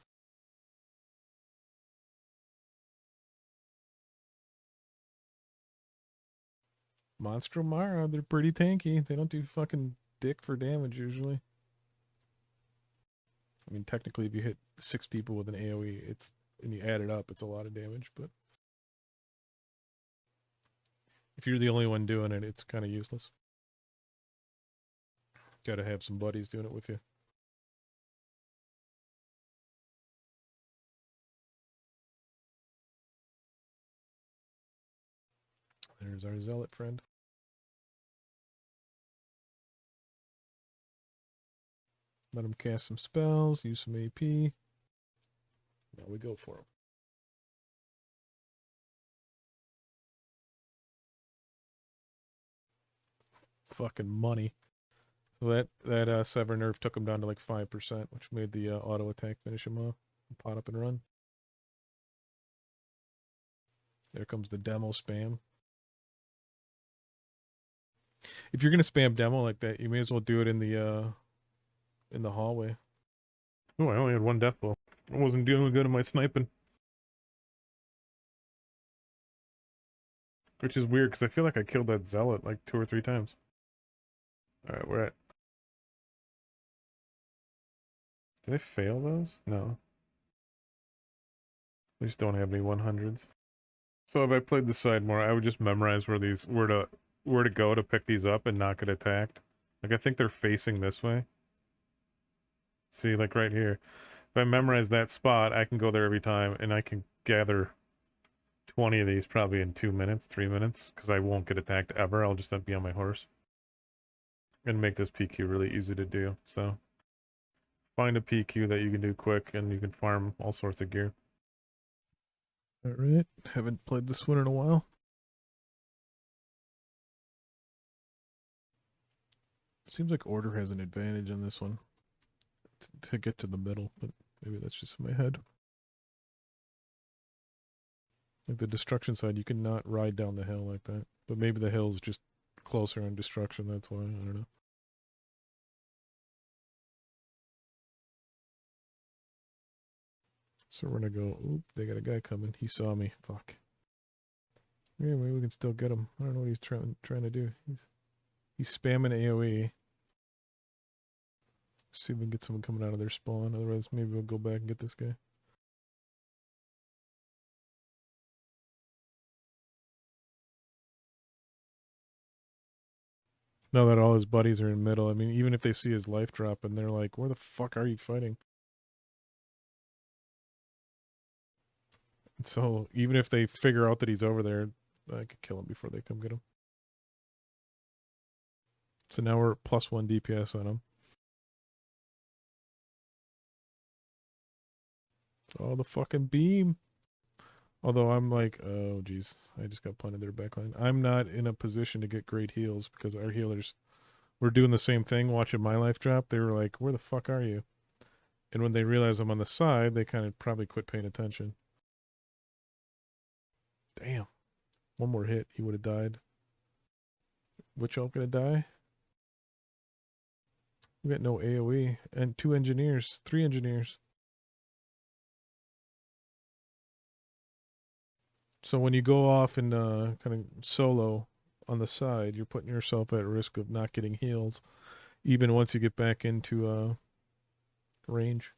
Monstro Mara, they're pretty tanky. They don't do fucking dick for damage usually. I mean, technically, if you hit 6 people with an AoE, it's and you add it up, it's a lot of damage. But if you're the only one doing it, it's kind of useless. Got to have some buddies doing it with you. There's our zealot friend. Let him cast some spells, use some AP. Now we go for him. Fucking money. So that Sever Nerf took him down to like 5%, which made the auto attack finish him off. Pot up and run. There comes the demo spam. If you're gonna spam demo like that, you may as well do it in the hallway. Oh, I only had one death blow. I wasn't doing good in my sniping. Which is weird, because I feel like I killed that zealot like 2 or 3 times. Alright, we're at... Did I fail those? No. I just don't have any 100s. So if I played the side more, I would just memorize where to go to pick these up and not get attacked. Like, I think they're facing this way. See, like right here. If I memorize that spot, I can go there every time, and I can gather 20 of these probably in 2 minutes, 3 minutes, because I won't get attacked ever. I'll just have to be on my horse. And make this PQ really easy to do, so... Find a PQ that you can do quick, and you can farm all sorts of gear. Alright, haven't played this one in a while. Seems like Order has an advantage on this one to get to the middle, but maybe that's just in my head. Like the destruction side, you cannot ride down the hill like that. But maybe the hill's just closer on destruction, that's why, I don't know. So we're gonna go, oop, they got a guy coming. He saw me, fuck. Yeah, maybe we can still get him. I don't know what he's trying to do. He's spamming AoE. See if we can get someone coming out of their spawn. Otherwise, maybe we'll go back and get this guy. Now that all his buddies are in middle, I mean, even if they see his life drop and they're like, where the fuck are you fighting? And so even if they figure out that he's over there, I could kill him before they come get him. So now we're +1 DPS on him. Oh, the fucking beam. Although I'm like, oh, geez, I just got planted their backline. I'm not in a position to get great heals because our healers were doing the same thing, watching my life drop. They were like, where the fuck are you? And when they realize I'm on the side, they kind of probably quit paying attention. Damn. One more hit, he would have died. Which elf gonna die? We got no AoE. And 2 engineers. 3 engineers. So when you go off and kind of solo on the side, you're putting yourself at risk of not getting heals, even once you get back into range.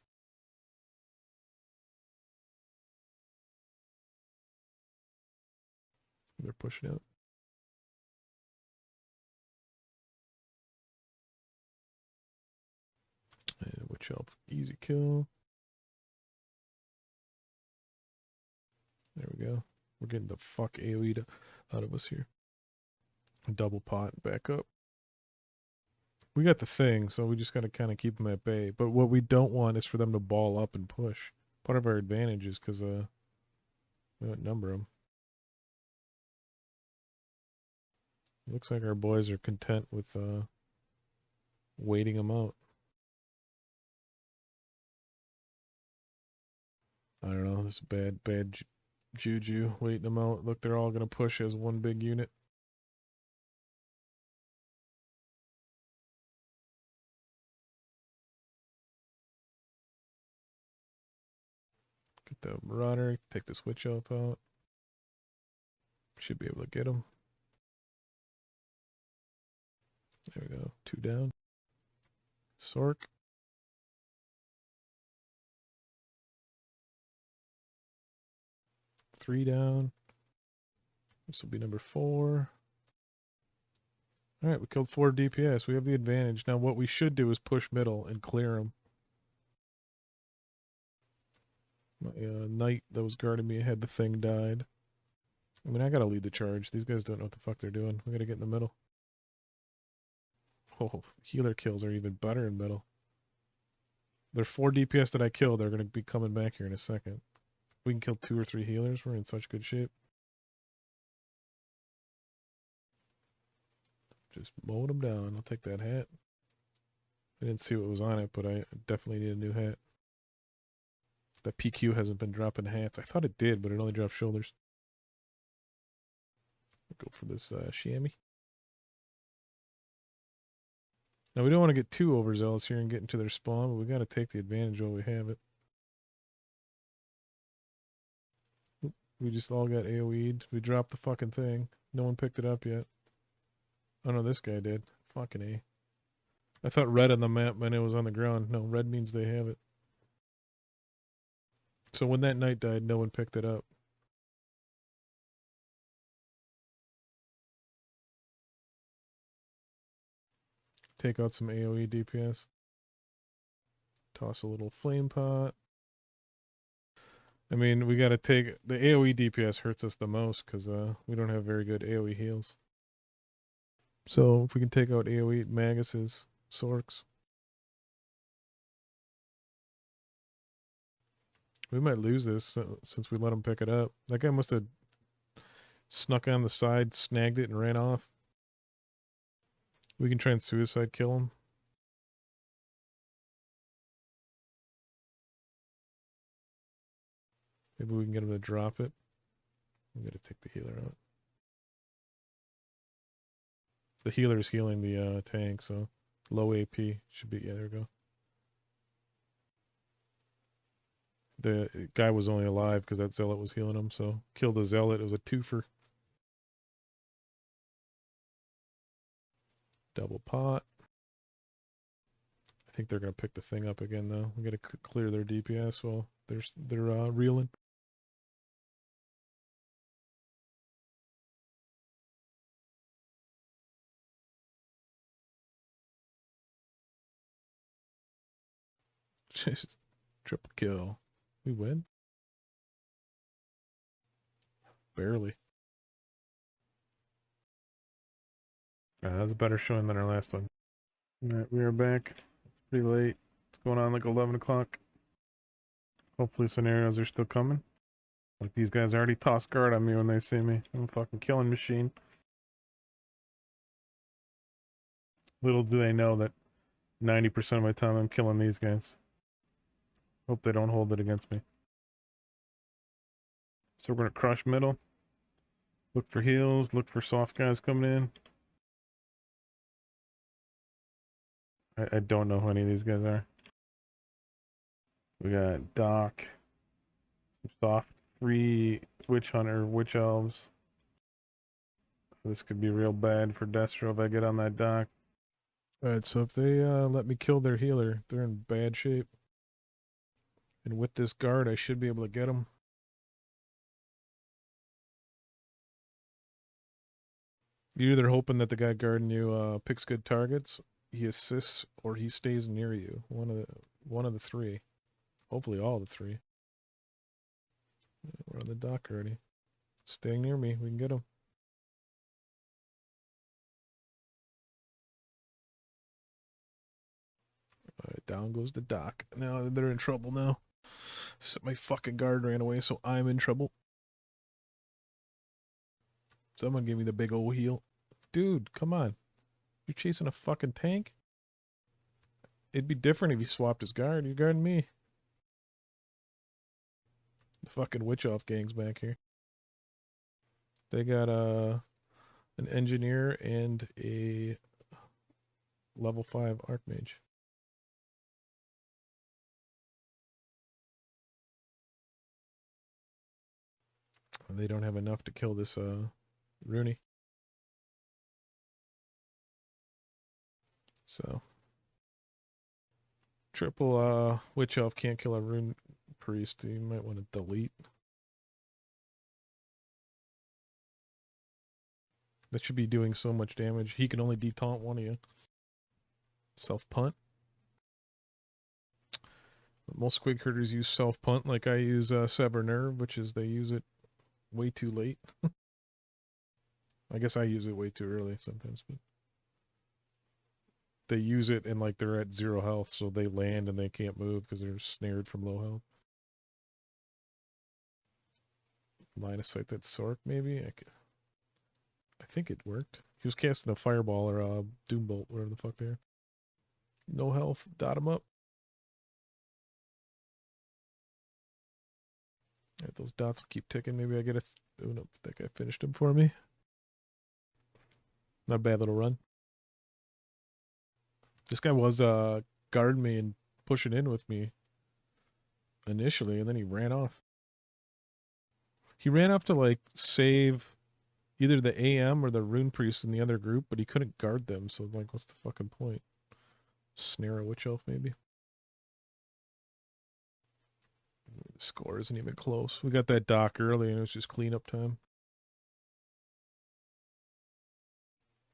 They're pushing out. And which help? Easy kill. There we go. We're getting the fuck AoE out of us here. Double pot back up. We got the thing, so we just got to kind of keep them at bay. But what we don't want is for them to ball up and push. Part of our advantage is because we outnumber them. Looks like our boys are content with waiting them out. I don't know. This is bad Juju, waiting them out. Look, they're all gonna push as one big unit. Get the Marauder, take the switch elf out. Should be able to get him. There we go. 2 down. Sork. 3 down. This will be number 4. All right, we killed 4 DPS. We have the advantage. Now what we should do is push middle and clear them. My knight that was guarding me ahead the thing died. I mean, I gotta lead the charge. These guys don't know what the fuck they're doing. We gotta get in the middle. Oh, healer kills are even better in middle. They're 4 DPS that I killed. They're gonna be coming back here in a second. We can kill 2 or 3 healers. We're in such good shape. Just mowing them down. I'll take that hat. I didn't see what was on it, but I definitely need a new hat. The PQ hasn't been dropping hats. I thought it did, but it only dropped shoulders. Go for this chamois. Now, we don't want to get too overzealous here and get into their spawn, but we got to take the advantage while we have it. We just all got AoE'd. We dropped the fucking thing. No one picked it up yet. Oh, no, this guy did. Fucking A. I thought red on the map meant it was on the ground. No, red means they have it. So when that knight died, no one picked it up. Take out some AoE DPS. Toss a little flame pot. I mean, we gotta take... The AoE DPS hurts us the most because we don't have very good AoE heals. So if we can take out AoE Magus's, Sorks. We might lose this since we let him pick it up. That guy must have snuck on the side, snagged it, and ran off. We can try and suicide kill him. Maybe we can get him to drop it. We gotta take the healer out. The healer is healing the tank, so low AP should be... Yeah, there we go. The guy was only alive because that zealot was healing him, so kill the zealot. It was a twofer. Double pot. I think they're gonna pick the thing up again, though. We gotta clear their DPS while they're reeling. Just triple kill. We win? Barely. That was a better showing than our last one. Alright, we are back. It's pretty late. It's going on like 11 o'clock. Hopefully scenarios are still coming. Like these guys already toss guard on me when they see me. I'm a fucking killing machine. Little do they know that 90% of my time I'm killing these guys. Hope they don't hold it against me. So we're going to crush middle. Look for heals. Look for soft guys coming in. I don't know who any of these guys are. We got Doc. Some soft 3 Witch Hunter, Witch Elves. This could be real bad for Destro if I get on that Doc. Alright, so if they let me kill their healer, they're in bad shape. And with this guard, I should be able to get them. You're either hoping that the guy guarding you picks good targets, he assists, or he stays near you. One of the 3. Hopefully all the 3. We're on the dock already. Staying near me, we can get him. Alright, down goes the dock. Now they're in trouble now. So my fucking guard ran away, so I'm in trouble. Someone give me the big old heal. Dude, come on. You're chasing a fucking tank? It'd be different if he swapped his guard. You're guarding me. The fucking witch off gang's back here. They got an engineer and a level 5 archmage. They don't have enough to kill this Rooney. So triple witch elf can't kill a rune priest. You might want to delete. That should be doing so much damage. He can only detaunt one of you. Self punt. Most squig herders use self punt like I use sever nerve, which is they use it way too late. I guess I use it way too early sometimes, but they use it and like they're at 0 health, so they land and they can't move because they're snared from low health. Line of sight that Sork maybe. I think it worked. He was casting a fireball or a doom bolt, whatever the fuck they're. No health. Dot him up. Right, those dots will keep ticking. Maybe I get a. Oh no, that guy finished him for me. Not a bad little run. This guy was guarding me and pushing in with me initially, and then he ran off. He ran off to like save either the AM or the rune priest in the other group, but he couldn't guard them. So like, what's the fucking point? Snare a witch elf maybe. The score isn't even close. We got that dock early, and it was just cleanup time.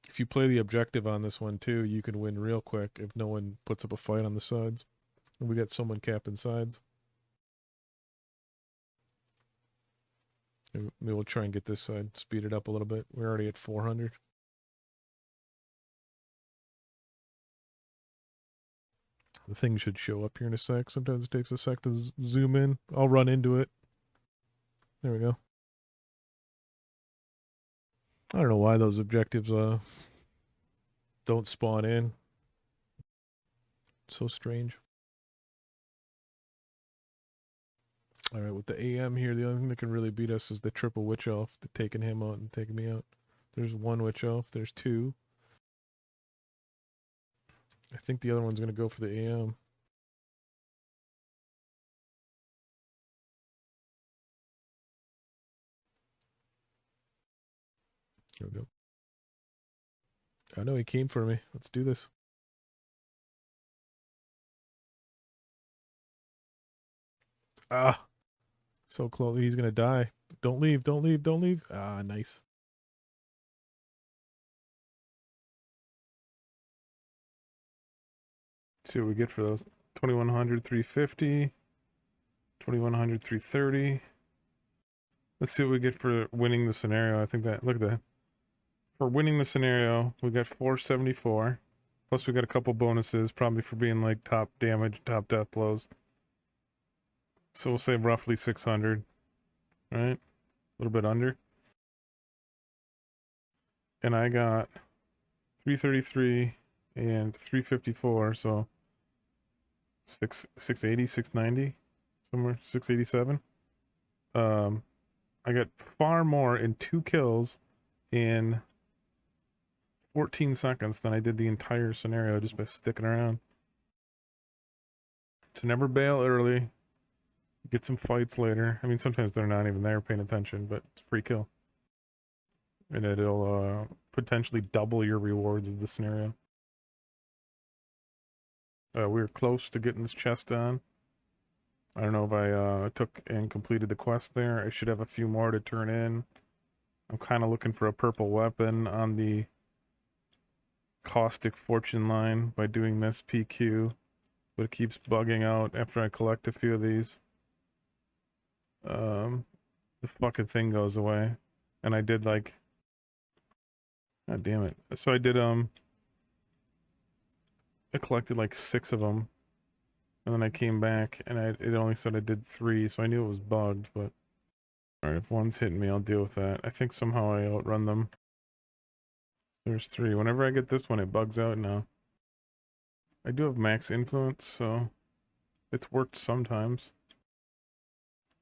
If you play the objective on this one too, you can win real quick if no one puts up a fight on the sides. And we got someone capping sides. Maybe we'll try and get this side, speed it up a little bit. We're already at 400. The thing should show up here in a sec. Sometimes it takes a sec to zoom in. I'll run into it. There we go. I don't know why those objectives don't spawn in. It's so strange. Alright, with the AM here, the only thing that can really beat us is the triple witch elf, taking him out and taking me out. There's one witch elf, there's two. I think the other one's gonna go for the AM. Here we go. I know he came for me. Let's do this. Ah, so close. He's gonna die. Don't leave, don't leave, don't leave. Ah, nice. See what we get for those. 2100, 350. 2100, 330. Let's see what we get for winning the scenario. I think that, look at that. For winning the scenario, we got 474. Plus we got a couple bonuses, probably for being like top damage, top death blows. So we'll say roughly 600, right? A little bit under. And I got 333 and 354, so 680, 690, somewhere 687. I got far more in 2 kills in 14 seconds than I did the entire scenario just by sticking around. To never bail early, get some fights later. I mean, sometimes they're not even there paying attention, but it's free kill. And it'll potentially double your rewards of the scenario. We were close to getting this chest done. I don't know if I took and completed the quest there. I should have a few more to turn in. I'm kind of looking for a purple weapon on the caustic fortune line by doing this PQ, but it keeps bugging out after I collect a few of these. The fucking thing goes away, and I did like, god damn it. So I did I collected like 6 of them, and then I came back and it only said I did 3, so I knew it was bugged. But all right, if one's hitting me, I'll deal with that. I think somehow I outrun them. There's 3. Whenever I get this one, it bugs out now. I do have max influence, so it's worked sometimes.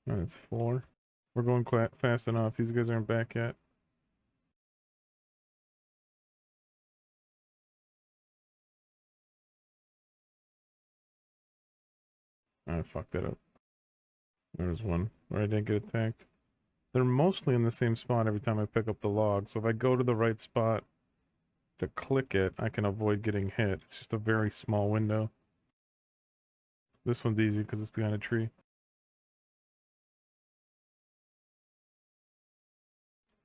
And it's 4. We're going quite fast enough. These guys aren't back yet. I fucked that up. There's one where I didn't get attacked. They're mostly in the same spot every time I pick up the log. So if I go to the right spot to click it, I can avoid getting hit. It's just a very small window. This one's easy because it's behind a tree.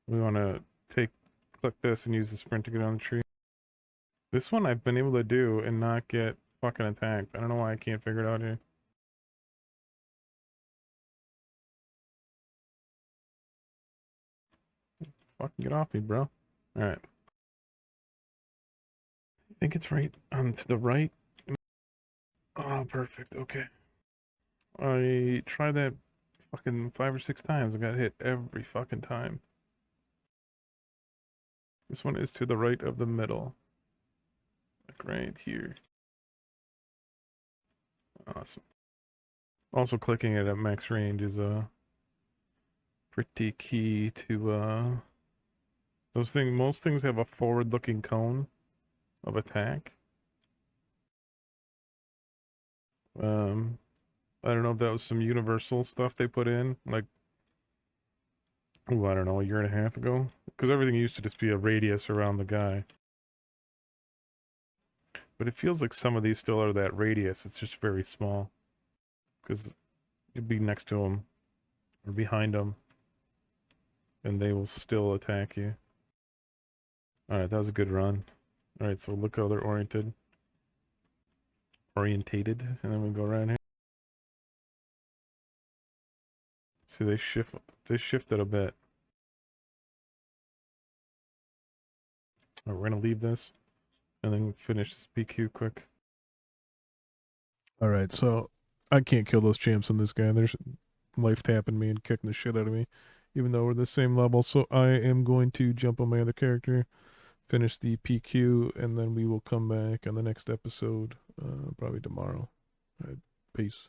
We want to click this and use the sprint to get on the tree. This one I've been able to do and not get fucking attacked. I don't know why I can't figure it out here. Fucking get off me, bro. Alright. I think it's right to the right. Oh, perfect. Okay. I tried that fucking 5 or 6 times. I got hit every fucking time. This one is to the right of the middle. Like right here. Awesome. Also, clicking it at max range is pretty key to those things. Most things have a forward-looking cone of attack. I don't know if that was some universal stuff they put in, like, ooh, I don't know, a year and a half ago, because everything used to just be a radius around the guy. But it feels like some of these still are that radius. It's just very small, because you'd be next to them or behind them, and they will still attack you. All right, that was a good run. All right, so look how they're orientated, and then we go around here. See, they shifted a bit. All right, we're gonna leave this, and then finish this PQ quick. All right, so I can't kill those champs on this guy. There's life tapping me and kicking the shit out of me, even though we're the same level. So I am going to jump on my other character, finish the PQ, and then we will come back on the next episode, probably tomorrow. All right, peace.